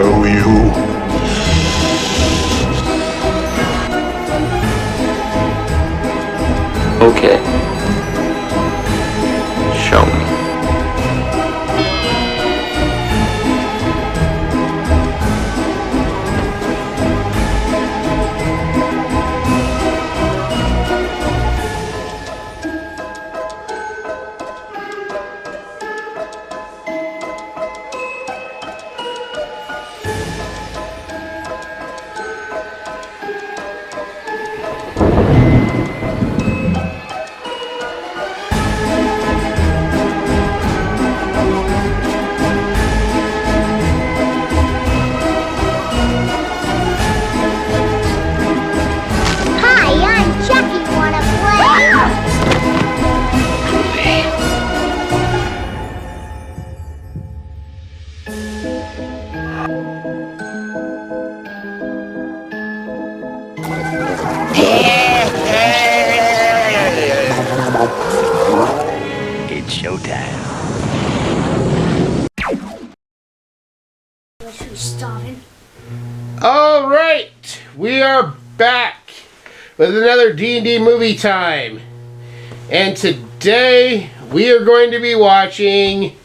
show you. Okay. Show me. It's showtime. All right, we are back with another D&D movie time. And today we are going to be watching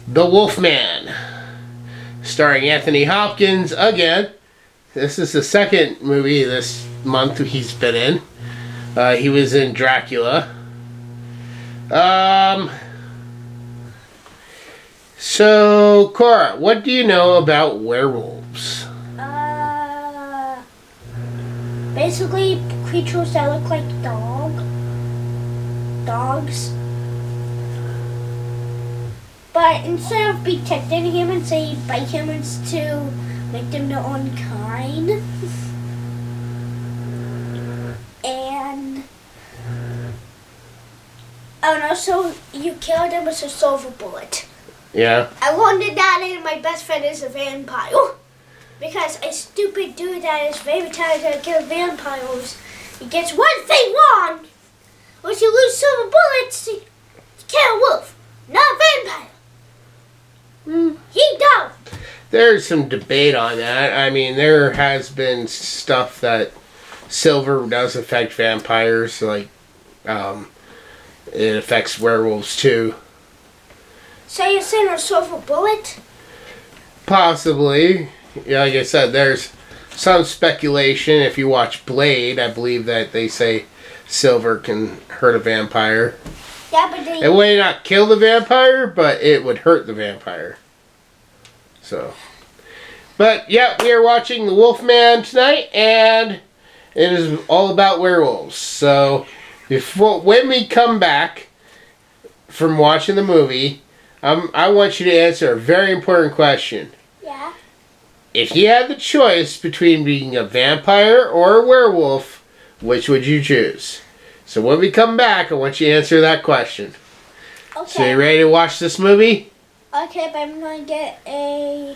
The Wolfman, starring Anthony Hopkins again. This is the second movie this month he's been in. He was in Dracula. So, Cora, what do you know about werewolves? Basically creatures that look like dogs. But instead of protecting humans, they bite humans to make them their own kind. And also you kill them with a silver bullet. Yeah. I learned that and my best friend is a vampire. Because a stupid dude that is very talented to kill vampires, he gets one thing wrong. Once you lose silver bullets, you kill a wolf, not a vampire. He don't. There's some debate on that. I mean, there has been stuff that silver does affect vampires, like it affects werewolves too. So you're saying a silver bullet? Possibly. Yeah, like I said, there's some speculation. If you watch Blade, I believe that they say silver can hurt a vampire. Yeah, but It may not kill the vampire, but it would hurt the vampire. So, but yeah, we are watching The Wolfman tonight, and it is all about werewolves. So, when we come back from watching the movie, I want you to answer a very important question. Yeah. If you had the choice between being a vampire or a werewolf, which would you choose? So when we come back, I want you to answer that question. Okay. So you ready to watch this movie? Okay, but I'm going to get a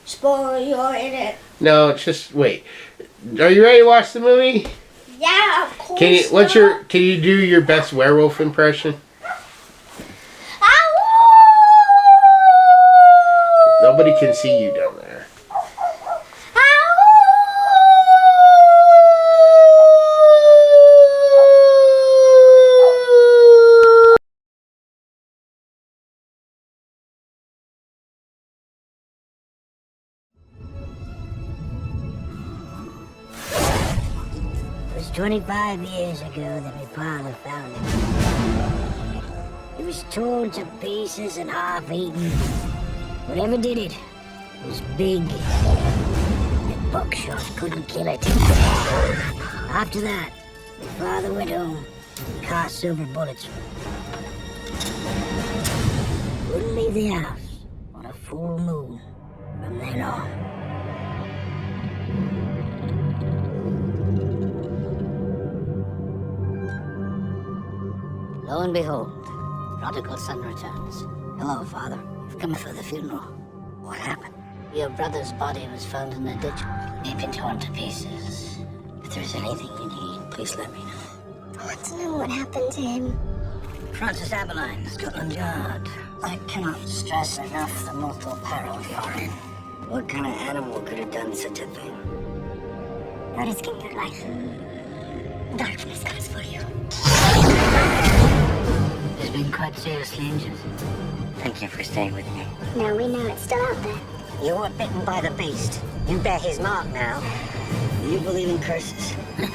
spoiler in it. No, just wait. Are you ready to watch the movie? Yeah, of course. Can you do your best werewolf impression? Nobody can see you down there. It was 25 years ago that my father found him. He was torn to pieces and half-eaten. Whatever did it was big, and buckshot couldn't kill it. After that, my father went home and cast silver bullets. Wouldn't leave the house on a full moon from then on. Lo and behold, prodigal son returns. Hello, Father. I've come for the funeral. What happened? Your brother's body was found in a ditch. He'd been torn to pieces. If there's anything you need, please let me know. I want to know what happened to him. Francis Aberline, Scotland Yard. I cannot stress enough the mortal peril you're in. What kind of animal could have done such a thing? You're risking your life. Darkness comes for you. It's been quite seriously injured. Thank you for staying with me. Now we know it's still out there. You were bitten by the beast. You bear his mark now. You believe in curses. You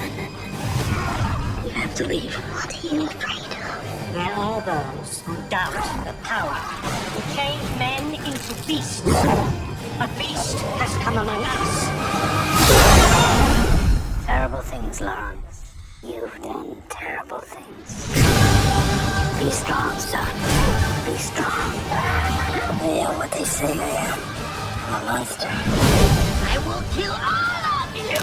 have to leave. What are you afraid of? There are those who doubt the power to change men into beasts. A beast has come among us. Terrible things, Lawrence. You've done terrible things. Be strong, son. Be strong. I am what they say I am. A monster. I will kill all of you!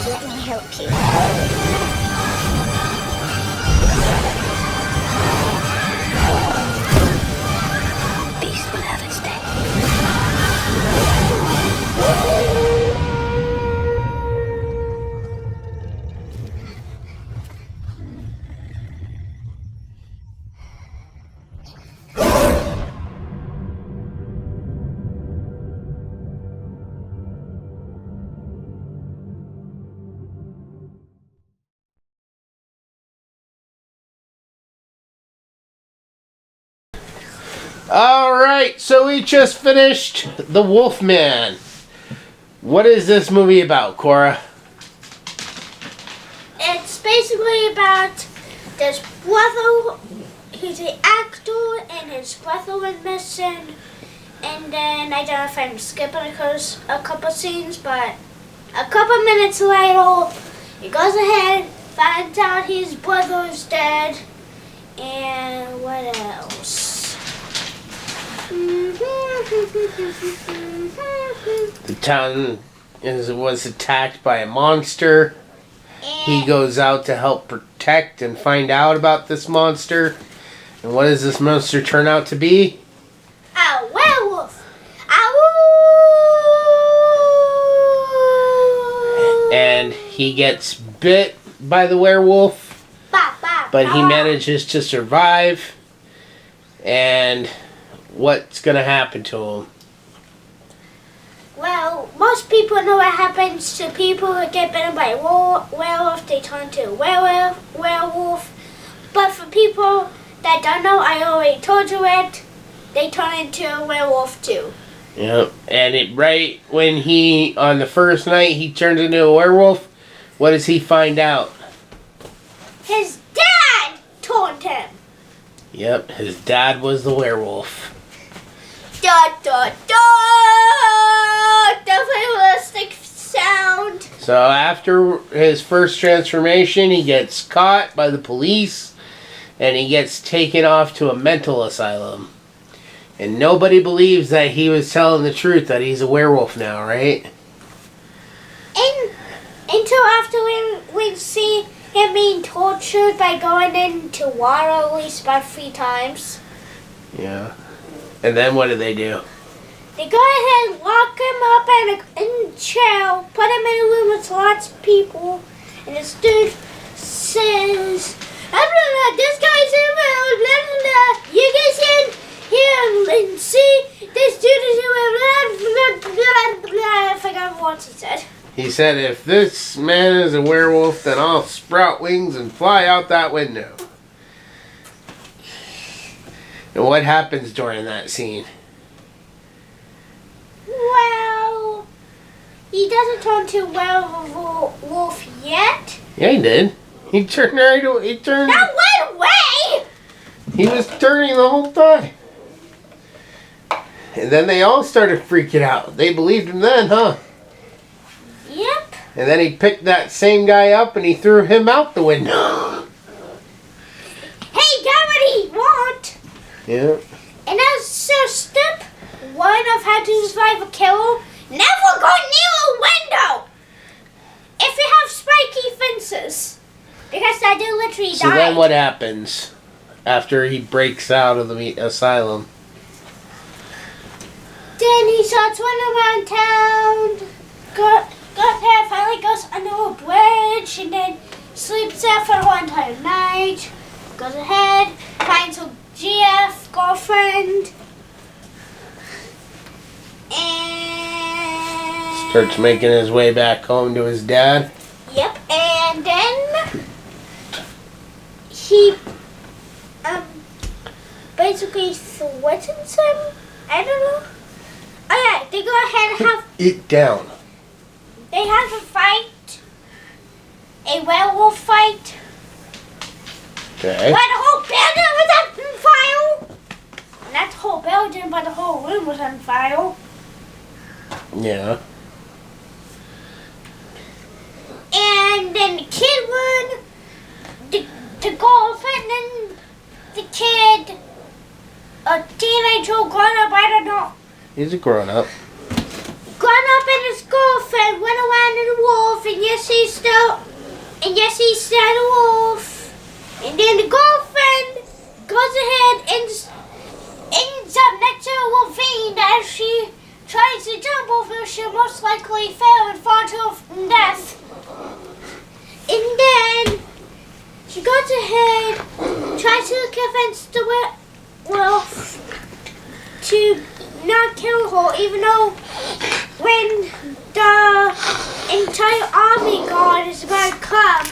Let me help you. Beast will have its day. Alright, so we just finished The Wolfman. What is this movie about, Cora? It's basically about this brother, he's an actor, and his brother went missing. And then, I don't know if I'm skipping a couple scenes, but a couple minutes later, he goes ahead, finds out his brother is dead, and what else? The town was attacked by a monster. He goes out to help protect and find out about this monster. And what does this monster turn out to be? A werewolf. And he gets bit by the werewolf, but he manages to survive. And what's gonna happen to him? Well, most people know what happens to people who get bitten by a werewolf. They turn into a werewolf. But for people that don't know, I already told you it. They turn into a werewolf too. Yep. And right when on the first night he turns into a werewolf, what does he find out? His dad turned him. Yep, his dad was the werewolf. Da da da! The realistic sound. So after his first transformation, he gets caught by the police and he gets taken off to a mental asylum. And nobody believes that he was telling the truth, that he's a werewolf now, right? Until after we see him being tortured by going into water at least about 3 times. Yeah. And then what do? They go ahead and lock him up in jail, put him in a room with lots of people, and this dude says, this guy's in blah, blah, blah. You guys can hear and see this dude is in blah, blah, blah, blah. I forgot what he said. He said, if this man is a werewolf, then I'll sprout wings and fly out that window. And what happens during that scene? Well, he doesn't turn to a werewolf yet. Yeah, he did. He turned right away. He turned. Not right away! He was turning the whole time. And then they all started freaking out. They believed him then, huh? Yep. And then he picked that same guy up and he threw him out the window. He got what he want. Yeah. And as step 1 of how to survive a kill, never go near a window if you have spiky fences. Because I do literally So die. then what happens after he breaks out of the asylum? Then he starts running around town, got there, finally goes under a bridge, and then sleeps there for the whole entire night. Goes ahead, finds a GF, girlfriend. And Starts making his way back home to his dad. yep, and then he basically threatens him. I don't know. Oh yeah, they go ahead and have It down. they have a fight, a werewolf fight. Okay. But the whole building was on fire. Not the whole building, but the whole room was on fire. Yeah. And then the kid won. The girlfriend and the kid, a teenager, grown up, I don't know. He's a grown up. Grown up and his girlfriend went around in the wolf, and yes, he's still a wolf. And then the girlfriend goes ahead and ends up next to a ravine as she tries to jump over. She'll most likely fail and fall to her death. And then she goes ahead, tries to convince the werewolf to not kill her, even though when the entire army guard is about to come,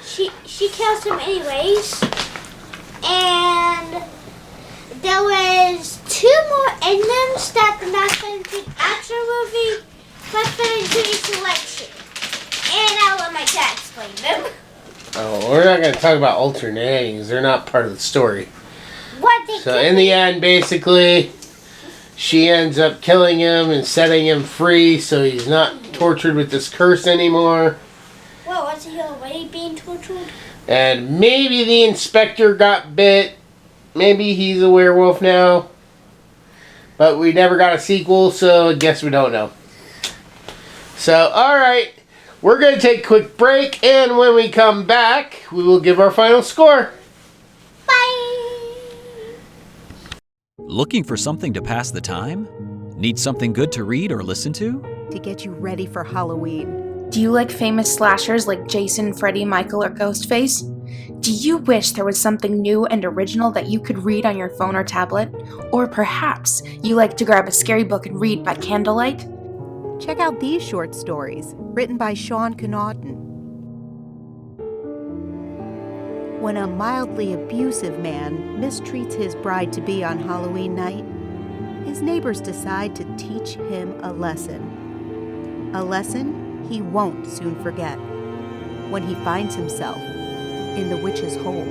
she kills him anyways. And there was 2 more endings that did not fit into the actual movie, but fit into a selection. And I'll let my dad explain them. Oh, we're not going to talk about alternate endings. They're not part of the story. What they So in the end, basically, she ends up killing him and setting him free so he's not tortured with this curse anymore. Well, wasn't he already being tortured? And maybe the inspector got bit. Maybe he's a werewolf now. But we never got a sequel, so I guess we don't know. So, alright. We're going to take a quick break, and when we come back, we will give our final score. Bye! Looking for something to pass the time? Need something good to read or listen to? To get you ready for Halloween. Do you like famous slashers like Jason, Freddy, Michael, or Ghostface? Do you wish there was something new and original that you could read on your phone or tablet? Or perhaps you like to grab a scary book and read by candlelight? Check out these short stories, written by Sean Connaughton. When a mildly abusive man mistreats his bride-to-be on Halloween night, his neighbors decide to teach him a lesson. A lesson he won't soon forget when he finds himself in the witch's hole.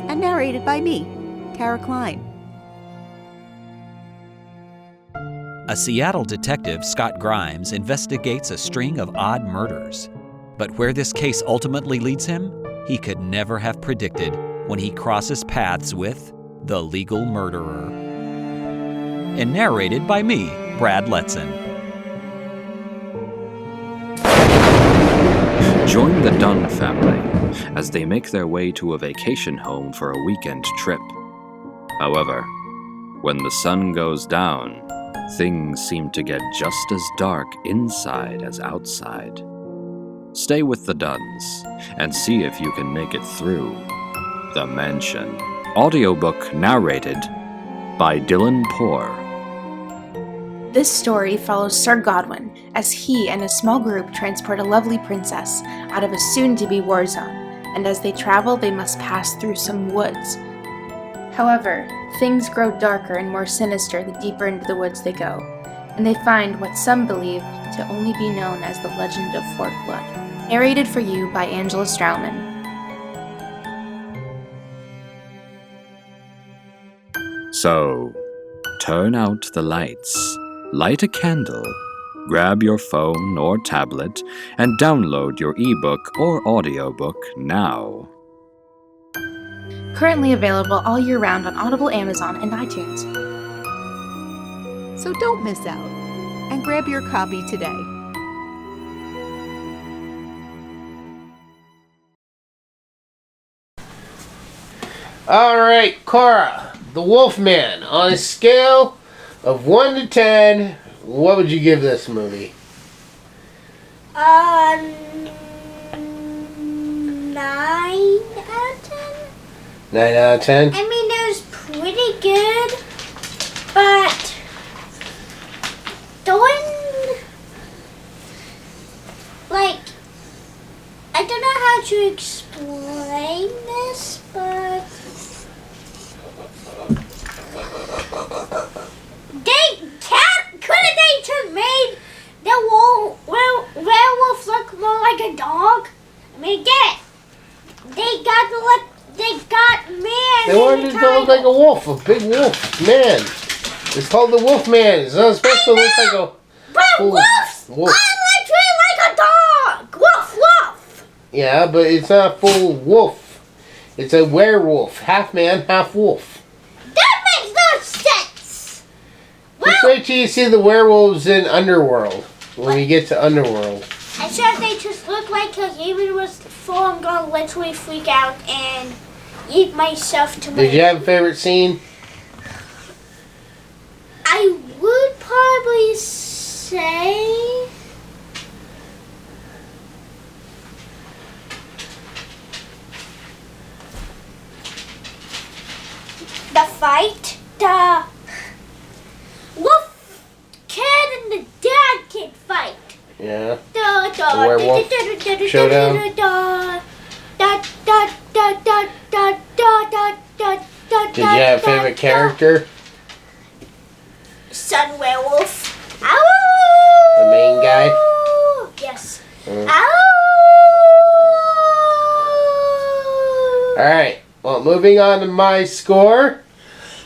And narrated by me, Tara Klein. A Seattle detective, Scott Grimes, investigates a string of odd murders. But where this case ultimately leads him, he could never have predicted when he crosses paths with the legal murderer. And narrated by me, Brad Letson. Join the Dunn family as they make their way to a vacation home for a weekend trip. However, when the sun goes down, things seem to get just as dark inside as outside. Stay with the Dunns and see if you can make it through The Mansion. Audiobook narrated by Dylan Poor. This story follows Sir Godwin as he and a small group transport a lovely princess out of a soon-to-be war zone, and as they travel they must pass through some woods. However, things grow darker and more sinister the deeper into the woods they go, and they find what some believe to only be known as the Legend of Fort Blood. Narrated for you by Angela Strauman. So, turn out the lights, light a candle, grab your phone or tablet, and download your ebook or audiobook now. Currently available all year round on Audible, Amazon, and iTunes. So don't miss out, and grab your copy today. Alright, Cora, the Wolfman, on a scale of 1 to 10, what would you give this movie? 9 out of 10? 9 out of 10? I mean, it was pretty good, but the one, like, I don't know how to explain this, but couldn't they just made the werewolf look more like a dog? I mean, get it. They got man. They wanted it to look like a wolf, a big wolf man. It's called the Wolfman. It's not supposed to look like a But wolves wolf. are literally like a dog. Woof woof. Yeah, but it's not a full wolf. It's a werewolf, half man, half wolf. That makes no sense. Just wait till you see the werewolves in Underworld. When we get to Underworld. I'm sure if they just look like a human was full, I'm gonna literally freak out and eat myself to my. Did you have a favorite scene? I would probably say the fight, the wolf kid and the dad kid fight. Yeah. The werewolf showdown. Did you have a favorite character? Sun werewolf. Ow! The main guy? Yes. Mm. Ow! Alright, well, moving on to my score.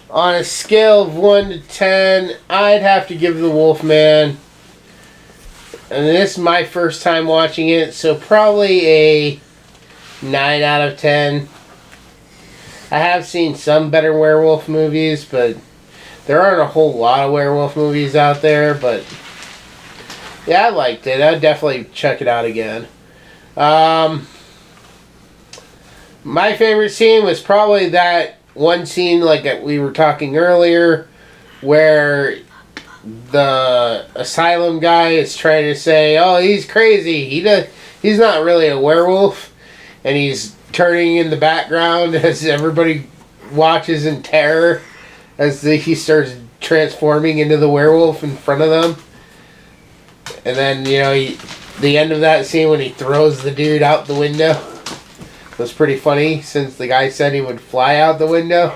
On a scale of 1 to 10, I'd have to give the Wolfman. And this is my first time watching it, so probably a 9 out of 10. I have seen some better werewolf movies, but there aren't a whole lot of werewolf movies out there, but yeah, I liked it. I'd definitely check it out again. My favorite scene was probably that one scene like that we were talking earlier where the asylum guy is trying to say, oh, he's crazy. He's not really a werewolf. And he's turning in the background as everybody watches in terror as he starts transforming into the werewolf in front of them. And then, the end of that scene when he throws the dude out the window was pretty funny since the guy said he would fly out the window.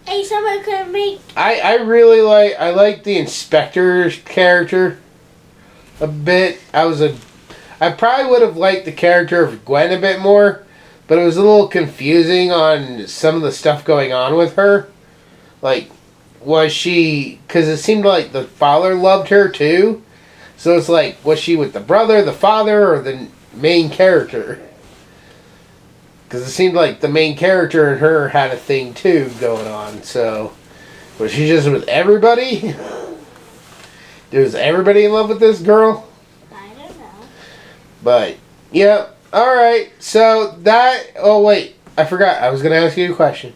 Hey, someone could make. I really like the inspector's character a bit. I probably would have liked the character of Gwen a bit more, but it was a little confusing on some of the stuff going on with her. Like, was she? Because it seemed like the father loved her too. So it's like, was she with the brother, the father, or the main character? Because it seemed like the main character and her had a thing too going on. So, was she just with everybody? Was everybody in love with this girl? I don't know. But, yeah. Alright, so that... Oh, wait. I forgot. I was going to ask you a question.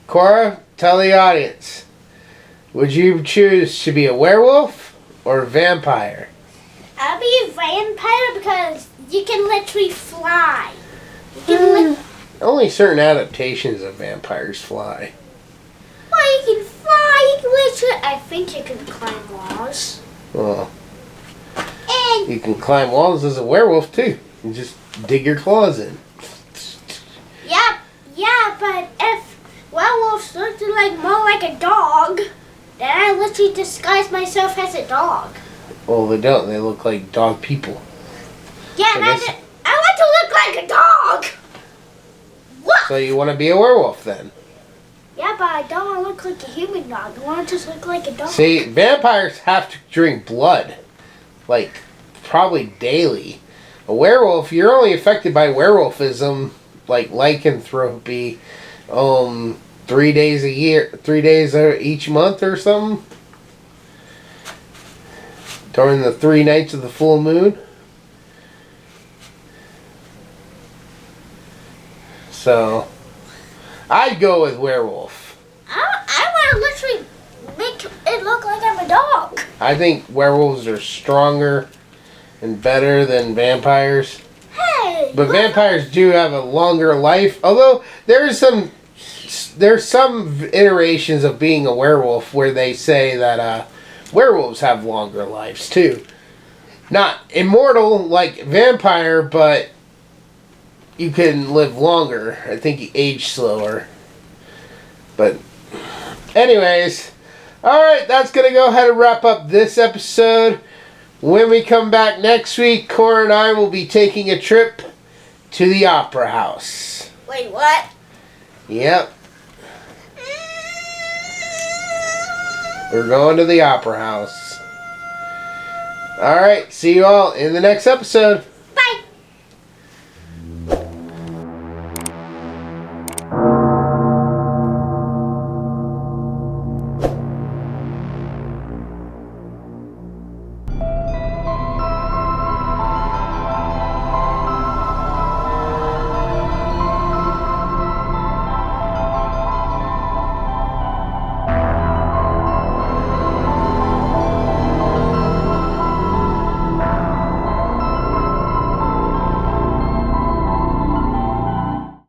Cora, tell the audience. Would you choose to be a werewolf or a vampire? I'll be a vampire because you can literally fly. You can Only certain adaptations of vampires fly. Well, you can fly. You can literally. I think you can climb walls. Well, And you can climb walls as a werewolf too. You just dig your claws in. yeah, but if werewolves looked like more like a dog, then I literally disguise myself as a dog. Well, they don't. They look like dog people. Yeah, and I want to look like a dog. What? So you want to be a werewolf then? Yeah, but I don't want to look like a human dog. I want to just look like a dog. See, vampires have to drink blood. Like, probably daily. A werewolf, you're only affected by werewolfism, like lycanthropy, 3 days a year, 3 days each month or something. During the 3 nights of the full moon. So, I'd go with werewolf. I want to literally make it look like I'm a dog. I think werewolves are stronger and better than vampires. Hey! But vampires do have a longer life. Although there's some iterations of being a werewolf where they say that werewolves have longer lives too. Not immortal like vampire, but you can live longer. I think you age slower. But anyways, alright, that's going to go ahead and wrap up this episode. When we come back next week, Cora and I will be taking a trip to the Opera House. Wait, what? Yep. We're going to the Opera House. Alright, see you all in the next episode.